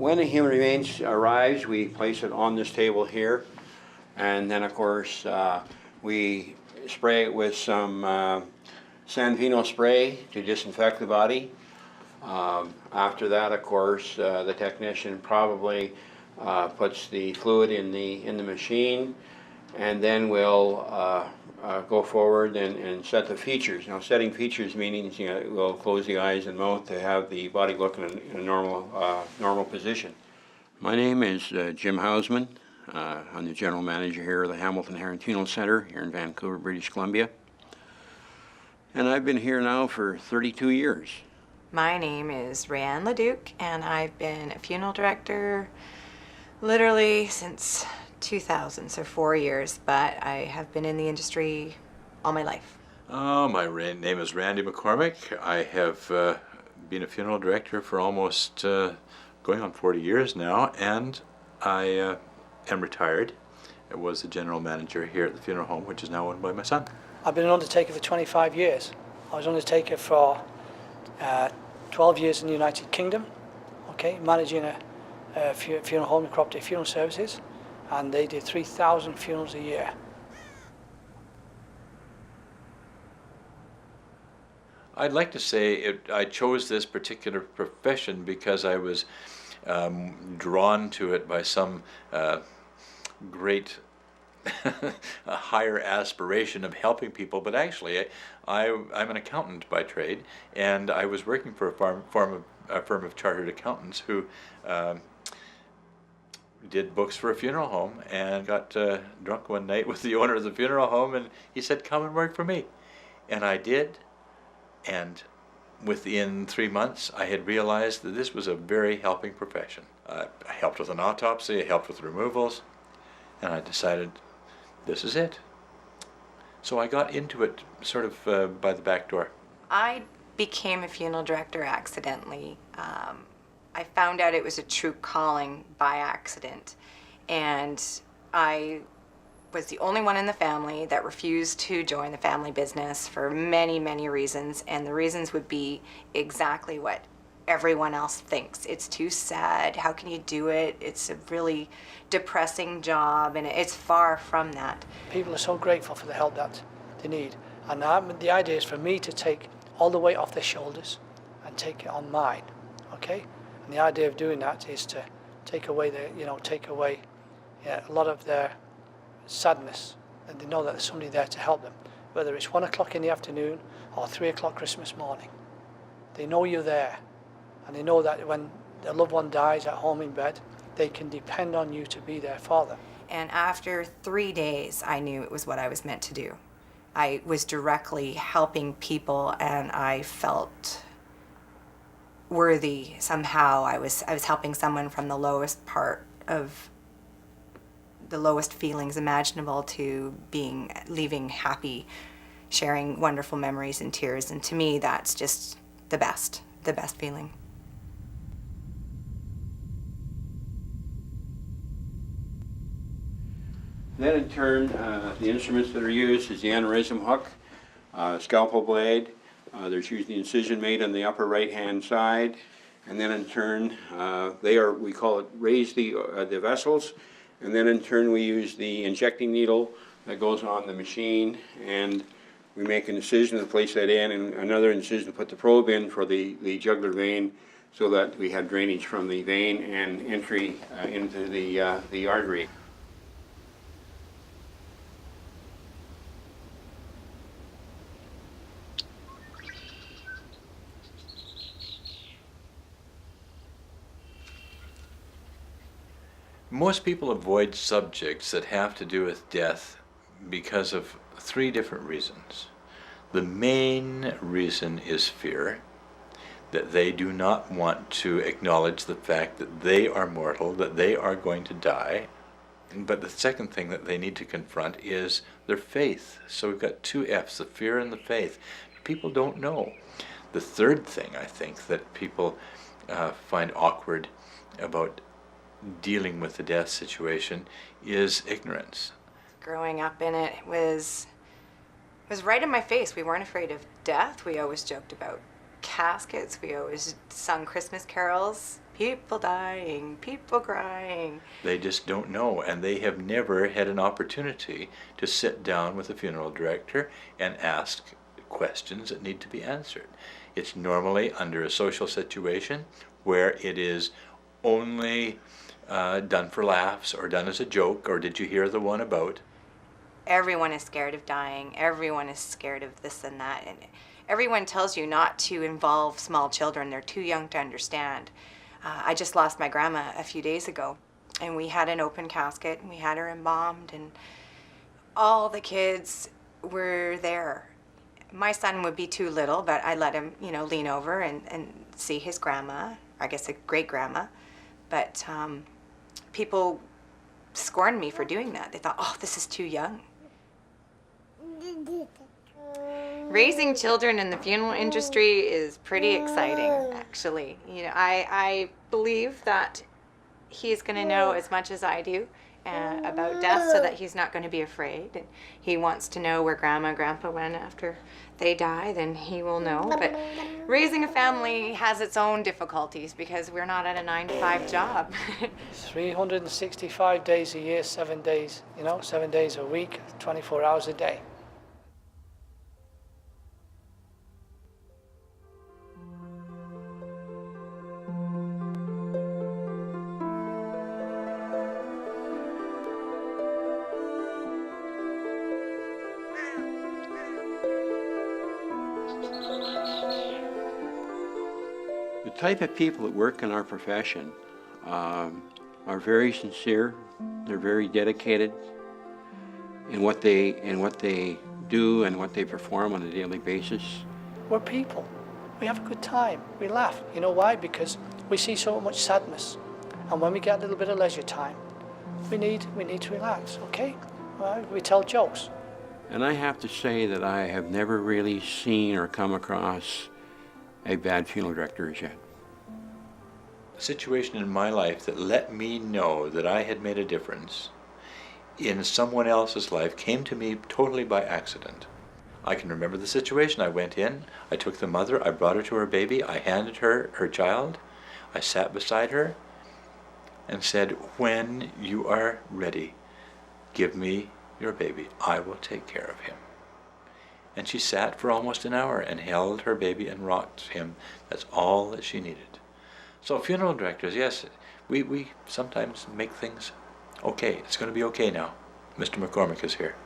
When the human remains arrives, we place it on this table here, and then of course we spray it with some Sanvino spray to disinfect the body. After that, of course, the technician probably puts the fluid in the machine, and then we'll go forward and set the features. Now, setting features meaning we'll close the eyes and mouth to have the body look in a normal position. My name is Jim Hausman. I'm the general manager here of the Hamilton Harrington Center here in Vancouver, British Columbia. And I've been here now for 32 years. My name is Rayanne Leduc, and I've been a funeral director literally since 2000, so 4 years, but I have been in the industry all my life. My name is Randy McCormick. I have been a funeral director for almost going on 40 years now, and I am retired. I was the general manager here at the funeral home, which is now owned by my son. I've been an undertaker for 25 years. I was an undertaker for 12 years in the United Kingdom, managing a funeral home and cooperative funeral services, and they did 3,000 funerals a year. I'd like to say I chose this particular profession because I was drawn to it by some great a higher aspiration of helping people, but actually I'm an accountant by trade, and I was working for a firm of chartered accountants who did books for a funeral home, and got drunk one night with the owner of the funeral home, and he said, "Come and work for me," and I did, and within 3 months I had realized that this was a very helping profession. I helped with an autopsy, I helped with removals, and I decided this is it. So I got into it sort of by the back door. I became a funeral director accidentally. I found out it was a true calling by accident, and I was the only one in the family that refused to join the family business for many, many reasons, and the reasons would be exactly what everyone else thinks. It's too sad. How can you do it? It's a really depressing job, and it's far from that. People are so grateful for the help that they need, and the idea is for me to take all the weight off their shoulders and take it on mine, And the idea of doing that is to take away a lot of their sadness, and they know that there's somebody there to help them, whether it's 1 o'clock in the afternoon or 3 o'clock Christmas morning. They know you're there, and they know that when their loved one dies at home in bed, they can depend on you to be there for them. And after 3 days, I knew it was what I was meant to do. I was directly helping people, and I felt worthy somehow. I was helping someone from the lowest part of the lowest feelings imaginable to leaving happy, sharing wonderful memories and tears, and to me that's just the best feeling. Then in turn, the instruments that are used is the aneurysm hook, scalpel blade. There's usually incision made on the upper right-hand side, and then in turn, we call it raise the vessels, and then in turn we use the injecting needle that goes on the machine, and we make an incision to place that in, and another incision to put the probe in for the jugular vein, so that we have drainage from the vein and entry into the artery. Most people avoid subjects that have to do with death because of 3 different reasons. The main reason is fear, that they do not want to acknowledge the fact that they are mortal, that they are going to die. But the second thing that they need to confront is their faith. So we've got 2 F's, the fear and the faith. People don't know. The third thing I think that people find awkward about dealing with the death situation is ignorance. Growing up in it was right in my face. We weren't afraid of death. We always joked about caskets. We always sung Christmas carols. people dying, people crying. They just don't know, and they have never had an opportunity to sit down with a funeral director and ask questions that need to be answered. It's normally under a social situation where it is only done for laughs or done as a joke, or did you hear the one about? Everyone is scared of dying. Everyone is scared of this and that. And everyone tells you not to involve small children. They're too young to understand. I just lost my grandma a few days ago, and we had an open casket, and we had her embalmed, and all the kids were there. My son would be too little, but I let him, lean over and see his grandma, I guess a great-grandma. But people scorned me for doing that. They thought, oh, this is too young. Raising children in the funeral industry is pretty exciting, actually. I believe that he's going to know as much as I do about death, so that he's not going to be afraid. And he wants to know where Grandma and Grandpa went after they die, then he will know. But raising a family has its own difficulties because we're not at a 9-to-5 job. 365 days a year, 7 days, 7 days a week, 24 hours a day. The type of people that work in our profession are very sincere. They're very dedicated in what they do and what they perform on a daily basis. We're people. We have a good time. We laugh. You know why? Because we see so much sadness. And when we get a little bit of leisure time, we need to relax, okay? We tell jokes. And I have to say that I have never really seen or come across a bad funeral director as yet. A situation in my life that let me know that I had made a difference in someone else's life came to me totally by accident. I can remember the situation. I went in, I took the mother, I brought her to her baby, I handed her her child, I sat beside her and said, when you are ready, give me your baby. I will take care of him. And she sat for almost an hour and held her baby and rocked him. That's all that she needed. So funeral directors, yes, we sometimes make things okay. It's going to be okay now. Mr. McCormick is here.